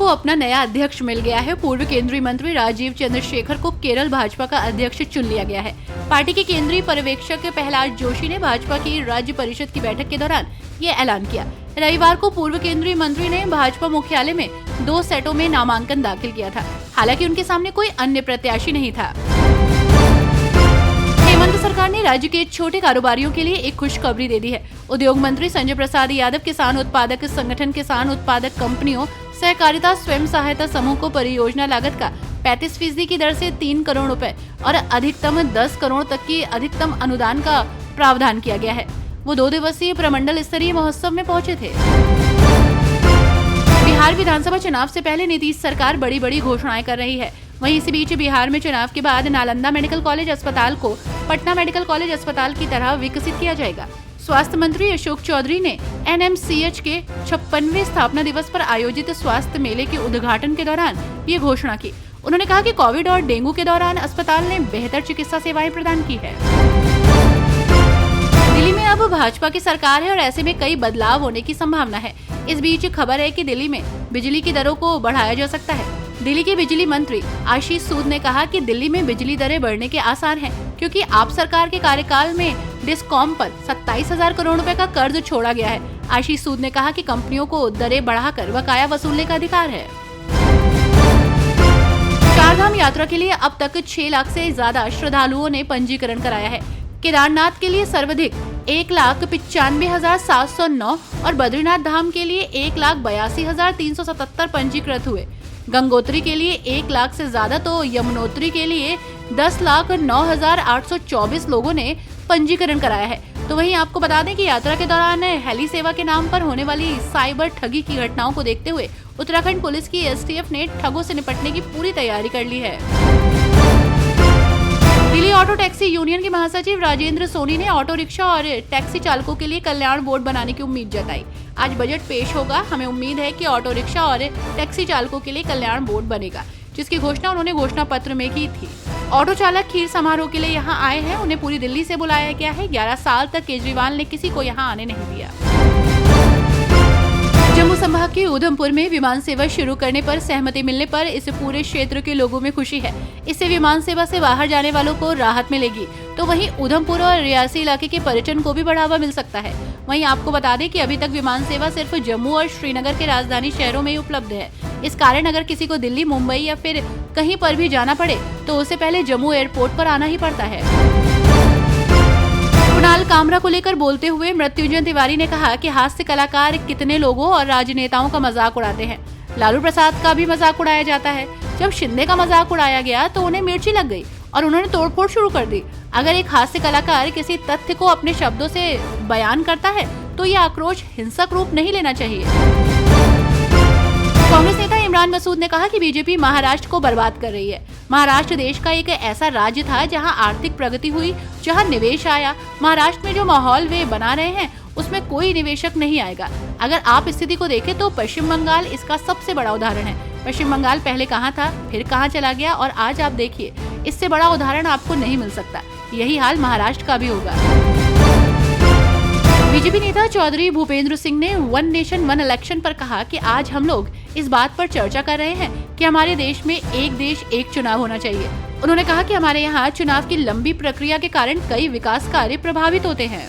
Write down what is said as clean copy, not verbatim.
को अपना नया अध्यक्ष मिल गया है। पूर्व केंद्रीय मंत्री राजीव चंद्रशेखर को केरल भाजपा का अध्यक्ष चुन लिया गया है। पार्टी के केंद्रीय पर्यवेक्षक प्रहलाद जोशी ने भाजपा की राज्य परिषद की बैठक के दौरान ये ऐलान किया। रविवार को पूर्व केंद्रीय मंत्री ने भाजपा मुख्यालय में 2 सेटों में नामांकन दाखिल किया था। हालांकि उनके सामने कोई अन्य प्रत्याशी नहीं था। हेमंत सरकार ने राज्य के छोटे कारोबारियों के लिए एक खुशखबरी दे दी है। उद्योग मंत्री संजय प्रसाद यादव किसान उत्पादक संगठन, किसान उत्पादक कंपनियों, सहकारिता स्वयं सहायता समूह को परियोजना लागत का 35% की दर से 3 करोड़ रुपए और अधिकतम 10 करोड़ तक की अधिकतम अनुदान का प्रावधान किया गया है। वो 2 दिवसीय प्रमंडल स्तरीय महोत्सव में पहुंचे थे। बिहार विधानसभा चुनाव से पहले नीतीश सरकार बड़ी घोषणाएं कर रही है। वहीं इसी बीच बिहार में चुनाव के बाद नालंदा मेडिकल कॉलेज अस्पताल को पटना मेडिकल कॉलेज अस्पताल की तरह विकसित किया जाएगा। स्वास्थ्य मंत्री अशोक चौधरी ने एनएमसीएच के 56वें स्थापना दिवस पर आयोजित स्वास्थ्य मेले के उद्घाटन के दौरान ये घोषणा की। उन्होंने कहा कि कोविड और डेंगू के दौरान अस्पताल ने बेहतर चिकित्सा सेवाएं प्रदान की है। दिल्ली में अब भाजपा की सरकार है और ऐसे में कई बदलाव होने की संभावना है। इस बीच खबर है कि दिल्ली में बिजली की दरों को बढ़ाया जा सकता है। दिल्ली के बिजली मंत्री आशीष सूद ने कहा कि दिल्ली में बिजली दरें बढ़ने के आसार हैं, क्योंकि आप सरकार के कार्यकाल में डिस्कॉम पर 27,000 करोड़ रुपए का कर्ज छोड़ा गया है। आशीष सूद ने कहा कि कंपनियों को दरें बढ़ाकर बकाया वसूलने का अधिकार है। चारधाम यात्रा के लिए अब तक 6 लाख से ज्यादा श्रद्धालुओं ने पंजीकरण कराया है। केदारनाथ के लिए सर्वाधिक 1,95,709 और बद्रीनाथ धाम के लिए 1,82,377 पंजीकृत हुए। गंगोत्री के लिए 1 लाख से ज्यादा तो यमुनोत्री के लिए 10,09,824 लोगों ने पंजीकरण कराया है। तो वहीं आपको बता दें कि यात्रा के दौरान हेली सेवा के नाम पर होने वाली साइबर ठगी की घटनाओं को देखते हुए उत्तराखंड पुलिस की एसटीएफ ने ठगों से निपटने की पूरी तैयारी कर ली है। दिल्ली ऑटो टैक्सी यूनियन के महासचिव राजेंद्र सोनी ने ऑटो रिक्शा और टैक्सी चालकों के लिए कल्याण बोर्ड बनाने की उम्मीद जताई। आज बजट पेश होगा। हमें उम्मीद है कि ऑटो रिक्शा और टैक्सी चालकों के लिए कल्याण बोर्ड बनेगा, जिसकी घोषणा उन्होंने घोषणा पत्र में की थी। ऑटो चालक खीर समारोह के लिए यहाँ आए हैं। उन्हें पूरी दिल्ली से बुलाया गया है। 11 साल तक केजरीवाल ने किसी को यहाँ आने नहीं दिया। जम्मू संभाग के उधमपुर में विमान सेवा शुरू करने पर सहमति मिलने पर इस पूरे क्षेत्र के लोगों में खुशी है। इससे विमान सेवा से बाहर जाने वालों को राहत मिलेगी। तो वहीं उधमपुर और रियासी इलाके के पर्यटन को भी बढ़ावा मिल सकता है। वहीं आपको बता दें कि अभी तक विमान सेवा सिर्फ जम्मू और श्रीनगर के राजधानी शहरों में ही उपलब्ध है। इस कारण अगर किसी को दिल्ली, मुंबई या फिर कहीं पर भी जाना पड़े तो उससे पहले जम्मू एयरपोर्ट पर आना ही पड़ता है। कुणाल कामरा को लेकर बोलते हुए मृत्युंजय तिवारी ने कहा कि हास्य कलाकार कितने लोगों और राजनेताओं का मजाक उड़ाते हैं। लालू प्रसाद का भी मजाक उड़ाया जाता है। जब शिंदे का मजाक उड़ाया गया तो उन्हें मिर्ची लग गई और उन्होंने तोड़फोड़ शुरू कर दी। अगर एक हास्य कलाकार किसी तथ्य को अपने शब्दों से बयान करता है तो ये आक्रोश हिंसक रूप नहीं लेना चाहिए। कांग्रेस नेता इमरान मसूद ने कहा कि बीजेपी महाराष्ट्र को बर्बाद कर रही है। महाराष्ट्र देश का एक ऐसा राज्य था जहां आर्थिक प्रगति हुई, जहां निवेश आया। महाराष्ट्र में जो माहौल वे बना रहे हैं उसमें कोई निवेशक नहीं आएगा। अगर आप स्थिति को देखें तो पश्चिम बंगाल इसका सबसे बड़ा उदाहरण है। पश्चिम बंगाल पहले कहाँ था, फिर कहाँ चला गया और आज आप देखिए, इससे बड़ा उदाहरण आपको नहीं मिल सकता। यही हाल महाराष्ट्र का भी होगा। बीजेपी नेता चौधरी भूपेंद्र सिंह ने वन नेशन वन इलेक्शन पर कहा कि आज हम लोग इस बात पर चर्चा कर रहे हैं कि हमारे देश में एक देश एक चुनाव होना चाहिए। उन्होंने कहा कि हमारे यहाँ चुनाव की लंबी प्रक्रिया के कारण कई विकास कार्य प्रभावित होते हैं।